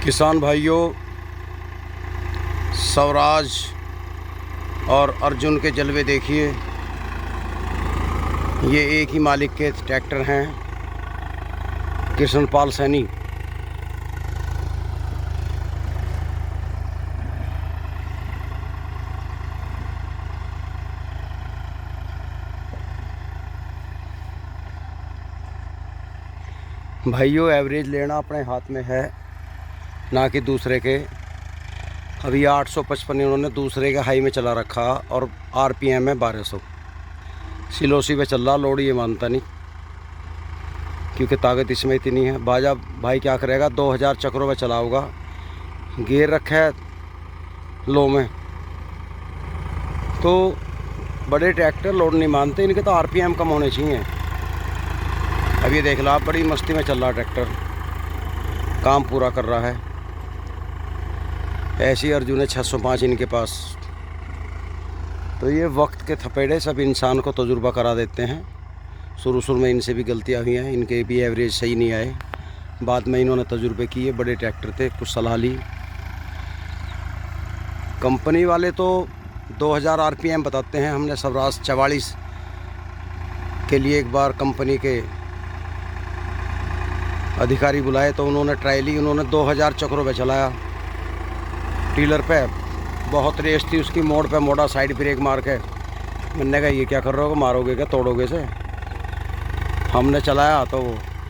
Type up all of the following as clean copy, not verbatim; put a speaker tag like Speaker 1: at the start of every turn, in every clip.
Speaker 1: किसान भाइयों, स्वराज और अर्जुन के जलवे देखिए। ये एक ही मालिक के ट्रैक्टर हैं, कृष्णपाल सैनी। भाइयों, एवरेज लेना अपने हाथ में है, ना कि दूसरे के। अभी 855 इन्होंने दूसरे के हाई में चला रखा और आरपीएम है 1200। सिलोसी पे चल रहा, लोड ये मानता नहीं क्योंकि ताकत इसमें इतनी है। बाजा भाई क्या करेगा, 2000 चक्रों में चलाओगा। गियर रखा है लो में, तो बड़े ट्रैक्टर लोड नहीं मानते, इनके तो आरपीएम कम होने चाहिए। अब ये देख लो आप, बड़ी मस्ती में चल रहा ट्रैक्टर, काम पूरा कर रहा है। ऐसी अर्जुन है 605 इनके पास। तो ये वक्त के थपेड़े सब इंसान को तजुर्बा करा देते हैं। शुरू में इनसे भी गलतियां हुई हैं, इनके भी एवरेज सही नहीं आए। बाद में इन्होंने तजुर्बे किए, बड़े ट्रैक्टर थे, कुछ सलाह ली। कंपनी वाले तो 2000 आरपीएम बताते हैं। हमने स्वराज 44 के लिए एक बार कंपनी के अधिकारी बुलाए तो उन्होंने ट्राई ली। उन्होंने 2000 चक्रों पे चलाया टीलर पे। बहुत रेस थी उसकी, मोड़ पे मोड़ा, साइड ब्रेक मार के। मैंने कहा ये क्या कर रहे हो, मारोगे क्या, तोड़ोगे से। हमने चलाया तो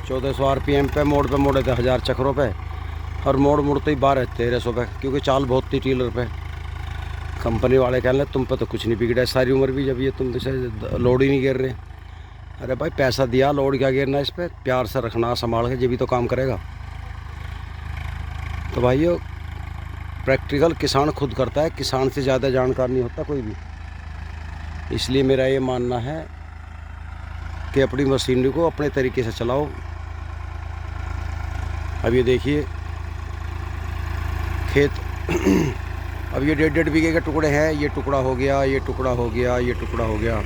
Speaker 1: 1400 आरपीएम पे मोड़े थे 1000 चक्रों पे, और मोड़ते ही 1200-1300 पे, क्योंकि चाल बहुत थी टीलर पे। कंपनी वाले कहने तुम पे तो कुछ नहीं बिगड़ा सारी उम्र भी, जब ये तुम जैसे लोड ही नहीं गिर रहे। अरे भाई पैसा दिया, लोड क्या गिरना, इस पर प्यार से रखना, संभाल के, जब भी तो काम करेगा। तो भाइयों, प्रैक्टिकल किसान खुद करता है, किसान से ज़्यादा जानकार नहीं होता कोई भी। इसलिए मेरा ये मानना है कि अपनी मशीनरी को अपने तरीके से चलाओ। अब ये देखिए खेत अब ये 1.5 बीघे के टुकड़े हैं। ये टुकड़ा हो गया, ये टुकड़ा हो गया, ये टुकड़ा हो गया।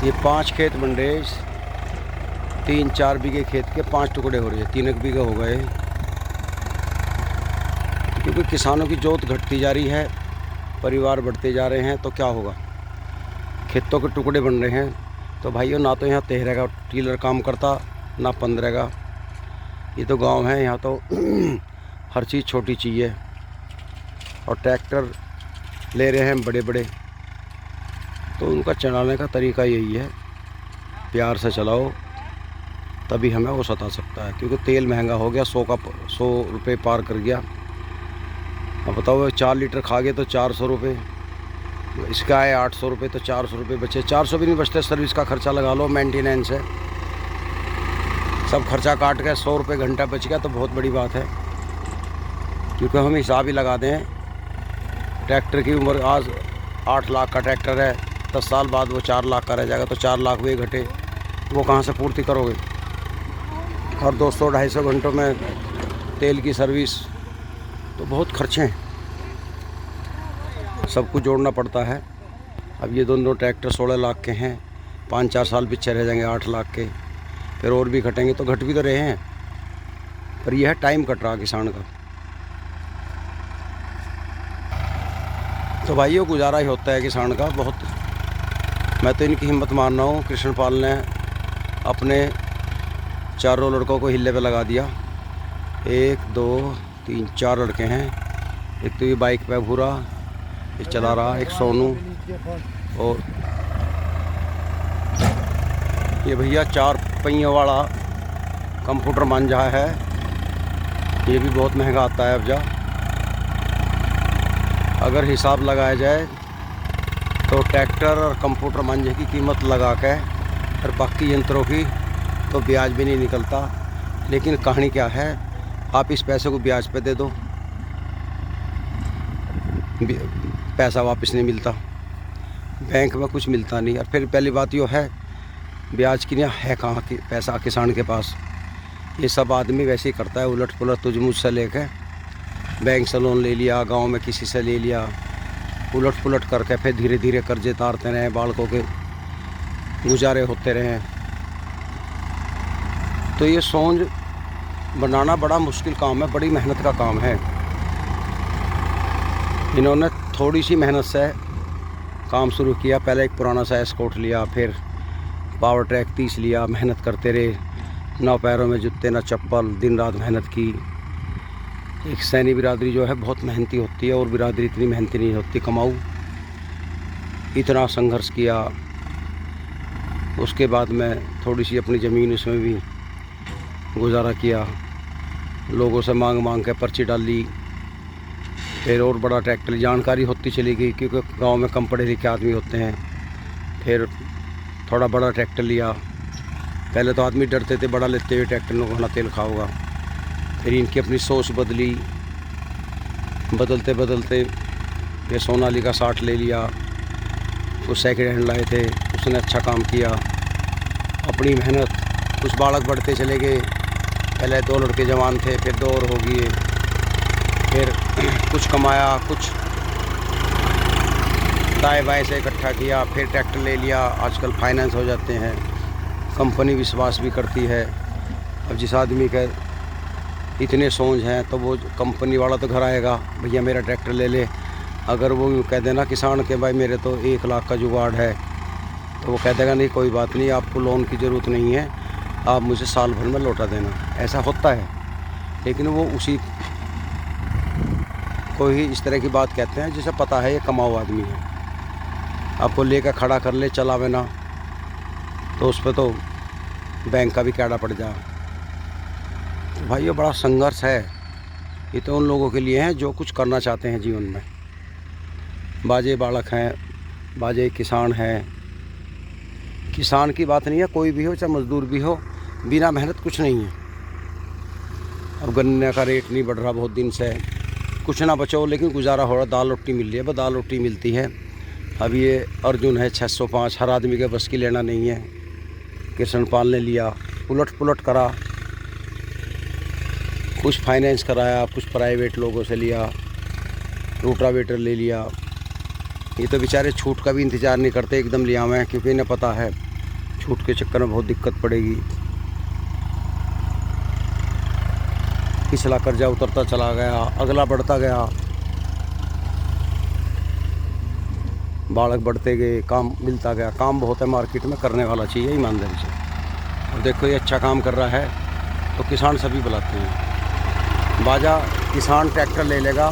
Speaker 1: ये 5 खेत बन रहे, 3-4 बीघे खेत के 5 टुकड़े हो रहे हैं, 3 बीघे हो गए। क्योंकि किसानों की जोत घटती जा रही है, परिवार बढ़ते जा रहे हैं, तो क्या होगा, खेतों के टुकड़े बन रहे हैं। तो भाइयों, ना तो यहाँ 13 का टीलर काम करता, ना 15 का। ये तो गांव है, यहाँ तो हर चीज़ छोटी चाहिए। और ट्रैक्टर ले रहे हैं बड़े बड़े, तो उनका चलाने का तरीका यही है, प्यार से चलाओ, तभी हमें वो सता सकता है। क्योंकि तेल महंगा हो गया, 100 रुपये पार कर गया। अब बताओ, 4 लीटर खा गए तो 400 रुपये, इसका है 800 रुपये, तो 400 रुपये बचे। 400 भी नहीं बचते, सर्विस का खर्चा लगा लो, मेंटेनेंस है, सब खर्चा काट के 100 रुपये घंटा बच गया, तो बहुत बड़ी बात है। क्योंकि हम हिसाब ही लगा दें, ट्रैक्टर की उम्र आज 8 लाख का ट्रैक्टर है, 10 साल बाद वो 4 लाख का रह जाएगा, तो 4 लाख हुए घटे, वो कहाँ से पूर्ति करोगे। और 200-250 घंटों में तेल की सर्विस, तो बहुत खर्चे हैं, सब कुछ जोड़ना पड़ता है। अब ये दोनों ट्रैक्टर 16 लाख के हैं, 5-4 साल पीछे रह जाएंगे 8 लाख के, फिर और भी घटेंगे, तो घट भी तो रहे हैं। पर यह है, टाइम कट रहा किसान का। तो भाइयों, गुजारा ही होता है किसान का बहुत। मैं तो इनकी हिम्मत मान रहा हूँ। कृष्णपाल ने अपने चारों लड़कों को हिल्ले पे लगा दिया। 1 2 3 4 लड़के हैं। एक तो ये बाइक पे भूरा, ये चला रहा, एक सोनू, और ये भैया 4 पहियों वाला कंप्यूटर मांझा है। ये भी बहुत महंगा आता है। अब जा अगर हिसाब लगाया जाए तो ट्रैक्टर और कंप्यूटर मांझे की कीमत लगा के और बाकी यंत्रों की तो ब्याज भी नहीं निकलता। लेकिन कहानी क्या है, आप इस पैसे को ब्याज पे दे दो, पैसा वापस नहीं मिलता, बैंक में कुछ मिलता नहीं। और फिर पहली बात यो है, ब्याज की नहीं है कहाँ की पैसा किसान के पास। ये सब आदमी वैसे ही करता है, उलट पुलट, तुझ मुझसे लेके बैंक से लोन ले लिया, गांव में किसी से ले लिया, उलट पुलट करके फिर धीरे धीरे कर्जे तारते रहे, बालकों के गुजारे होते रहे। तो ये सोच बनाना बड़ा मुश्किल काम है, बड़ी मेहनत का काम है। इन्होंने थोड़ी सी मेहनत से काम शुरू किया। पहले एक पुराना सा एस्कॉर्ट लिया, फिर पावर ट्रैक 30 लिया, मेहनत करते रहे, ना पैरों में जूते ना चप्पल, दिन रात मेहनत की। एक सैनी बिरादरी जो है बहुत मेहनती होती है, और बिरादरी इतनी मेहनती नहीं होती कमाऊ। इतना संघर्ष किया। उसके बाद में थोड़ी सी अपनी ज़मीन उसमें भी गुजारा किया, लोगों से मांग मांग के पर्ची डाली। फिर और बड़ा ट्रैक्टर, जानकारी होती चली गई क्योंकि गांव में कम पढ़े लिखे आदमी होते हैं। फिर थोड़ा बड़ा ट्रैक्टर लिया। पहले तो आदमी डरते थे बड़ा लेते हुए, ट्रैक्टर में घना तेल खाओगा। फिर इनकी अपनी सोच बदली, बदलते बदलते ये सोनालिका 60 ले लिया। कुछ सेकंड हैंड लाए थे, उसने अच्छा काम किया। अपनी मेहनत, कुछ बालक बढ़ते चले गए। पहले 2 लड़के जवान थे, फिर 2 और हो गए। फिर कुछ कमाया, कुछ दाएं बाएं से इकट्ठा किया, फिर ट्रैक्टर ले लिया। आजकल फाइनेंस हो जाते हैं, कंपनी विश्वास भी करती है। अब जिस आदमी के इतने सोच हैं तो वो कंपनी वाला तो घर आएगा, भैया मेरा ट्रैक्टर ले ले। अगर वो कह देना किसान के भाई मेरे तो 1 लाख का जुगाड़ है, तो वो कह देगा नहीं कोई बात नहीं, आपको लोन की ज़रूरत नहीं है, आप मुझे साल भर में लौटा देना। ऐसा होता है, लेकिन वो उसी को ही इस तरह की बात कहते हैं जिसे पता है ये कमाऊ आदमी है। आपको लेकर खड़ा कर ले चलावे ना, तो उस पर तो बैंक का भी कैड़ा पड़ जा। तो भाई ये बड़ा संघर्ष है। ये तो उन लोगों के लिए है जो कुछ करना चाहते हैं जीवन में। बाजे बालक हैं, बाजे किसान हैं। किसान की बात नहीं है, कोई भी हो, चाहे मजदूर भी हो, बिना मेहनत कुछ नहीं है। अब गन्ने का रेट नहीं बढ़ रहा बहुत दिन से, कुछ ना बचो लेकिन गुजारा हो रहा। दाल रोटी मिल रही है, बस दाल रोटी मिलती है। अब ये अर्जुन है 605, हर आदमी के बस की लेना नहीं है। किशन पाल ने लिया, उलट पुलट करा, कुछ फाइनेंस कराया, कुछ प्राइवेट लोगों से लिया, रोटावेटर ले लिया। ये तो बेचारे छूट का भी इंतज़ार नहीं करते, एकदम लिया हुए हैं, क्योंकि इन्हें पता है छूट के चक्कर में बहुत दिक्कत पड़ेगी। पिछला कर्जा उतरता चला गया, अगला बढ़ता गया, बालक बढ़ते गए, काम मिलता गया। काम बहुत है मार्केट में, करने वाला चाहिए ईमानदारी से। और देखो ये अच्छा काम कर रहा है तो किसान सभी बुलाते हैं। बाजा किसान ट्रैक्टर ले लेगा,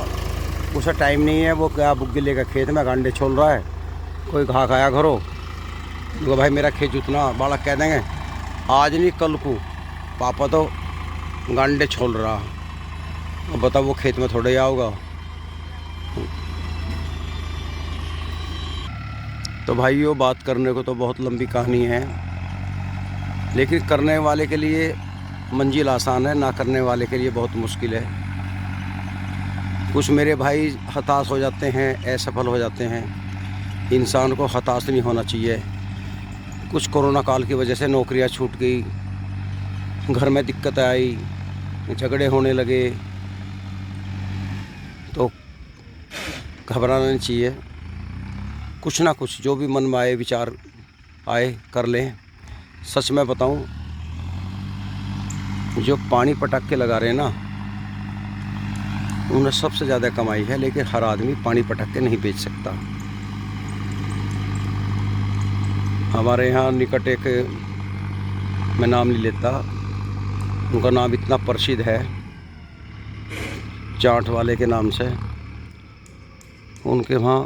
Speaker 1: उसे टाइम नहीं है, वो क्या बुग्गे लेकर खेत में गांडे छोल रहा है, कोई घा खाया घरो, तो भाई मेरा खेत जुतना। बालक कह देंगे आज नहीं कल को पापा तो गांडे छोल रहा। अब बताओ वो खेत में थोड़े आओगा। तो भाइयों बात करने को तो बहुत लंबी कहानी है, लेकिन करने वाले के लिए मंजिल आसान है, ना करने वाले के लिए बहुत मुश्किल है। कुछ मेरे भाई हताश हो जाते हैं, असफल हो जाते हैं। इंसान को हताश नहीं होना चाहिए। कुछ कोरोना काल की वजह से नौकरियां छूट गई, घर में दिक्कत आई, झगड़े होने लगे, तो घबराना नहीं चाहिए। कुछ ना कुछ जो भी मन में आए, विचार आए, कर लें। सच में बताऊं, जो पानी पटाख के लगा रहे हैं ना, उन्हें सबसे ज़्यादा कमाई है, लेकिन हर आदमी पानी पटाख के नहीं बेच सकता। हमारे यहाँ निकट एक, मैं नाम नहीं लेता, उनका नाम इतना प्रसिद्ध है चाट वाले के नाम से। उनके वहाँ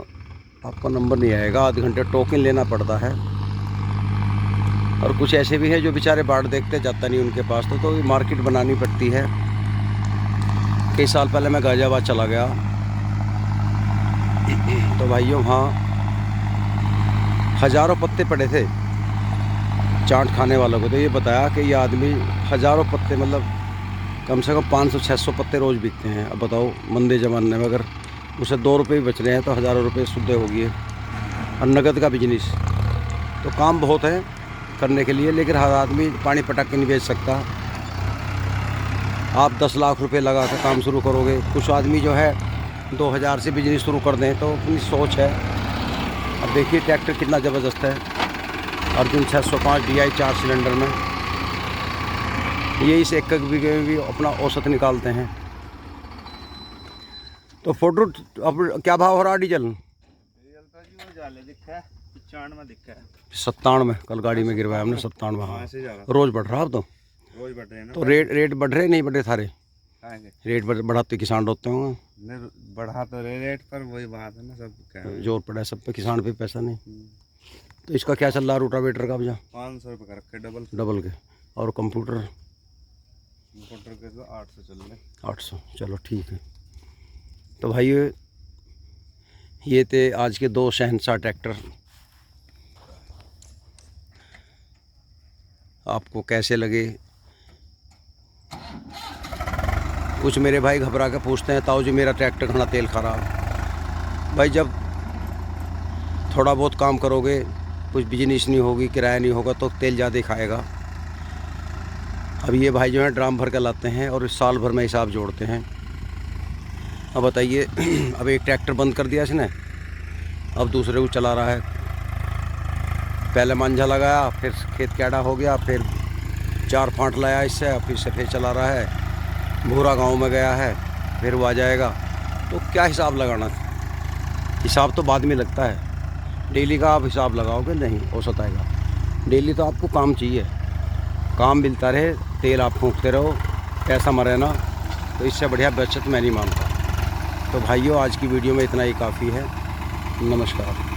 Speaker 1: आपका नंबर नहीं आएगा, आधे घंटे टोकन लेना पड़ता है। और कुछ ऐसे भी है जो बेचारे बाट देखते जाता नहीं उनके पास, तो मार्केट बनानी पड़ती है। कई साल पहले मैं गाज़ियाबाद चला गया, तो भाइयों वहाँ हज़ारों पत्ते पड़े थे चाट खाने वालों को। तो ये बताया कि ये आदमी हज़ारों पत्ते, मतलब कम से कम 500-600 पत्ते रोज़ बिकते हैं। अब बताओ मंदे ज़माने में अगर उसे 2 रुपये भी बच रहे हैं तो हज़ारों रुपये शुद्ध होगी। और नगद का बिजनेस, तो काम बहुत है करने के लिए, लेकिन हर आदमी पानी पटाख के नहीं बेच सकता। आप 10 लाख रुपए लगा कर काम शुरू करोगे, कुछ आदमी जो है 2000 से बिजनेस शुरू कर दें, तो अपनी सोच है। अब देखिए ट्रैक्टर कितना ज़बरदस्त है, अर्जुन 605 DI 4 सिलेंडर में। ये इस 1 बीघे में भी अपना औसत निकालते हैं। तो फोटो अब क्या भाव हो रहा डीजल?
Speaker 2: दिखा है 95 दिखा है
Speaker 1: 97, कल गाड़ी में गिरवाया हमने 97। हाँ रोज बढ़ रहा अब तो
Speaker 2: रोज बढ़ रहे हैं ना।
Speaker 1: तो रेट बढ़ रहे नहीं बढ़ रहे सारे? रेट बढ़ाते किसान रोते होंगे।
Speaker 2: नहीं बढ़ा तो रहे रेट पर, वही बात है ना, सब
Speaker 1: जोर पड़ा है सब पे, किसान पे पैसा नहीं। तो इसका क्या चल रहा है रोटावेटर का अब?
Speaker 2: 500 रुपये का रखे
Speaker 1: डबल के। और कंप्यूटर
Speaker 2: के तो 800 चल रहे।
Speaker 1: 800, चलो ठीक है। तो भाई ये थे आज के 2 शहंशाह ट्रैक्टर। आपको कैसे लगे? कुछ मेरे भाई घबरा के पूछते हैं, ताऊ जी मेरा ट्रैक्टर घना तेल खा रहा। भाई जब थोड़ा बहुत काम करोगे, कुछ बिजनेस नहीं होगी, किराया नहीं होगा, तो तेल ज़्यादा खाएगा। अब ये भाई जो है ड्राम भर कर लाते हैं और इस साल भर में हिसाब जोड़ते हैं। अब बताइए अब एक ट्रैक्टर बंद कर दिया इसने, अब दूसरे को चला रहा है। पहले मांझा लगाया, फिर खेत कैड़ा हो गया, फिर 4 फांट लाया इससे, फिर से फिर चला रहा है। भूरा गांव में गया है, फिर वो आ जाएगा। तो क्या हिसाब लगाना? हिसाब तो बाद में लगता है, डेली का आप हिसाब लगाओगे नहीं औसत आएगा। डेली तो आपको काम चाहिए, काम मिलता रहे, तेल आप फूंकते रहो, पैसा मरे ना, तो इससे बढ़िया बचत मैं नहीं मानता। तो भाइयों आज की वीडियो में इतना ही काफ़ी है। नमस्कार।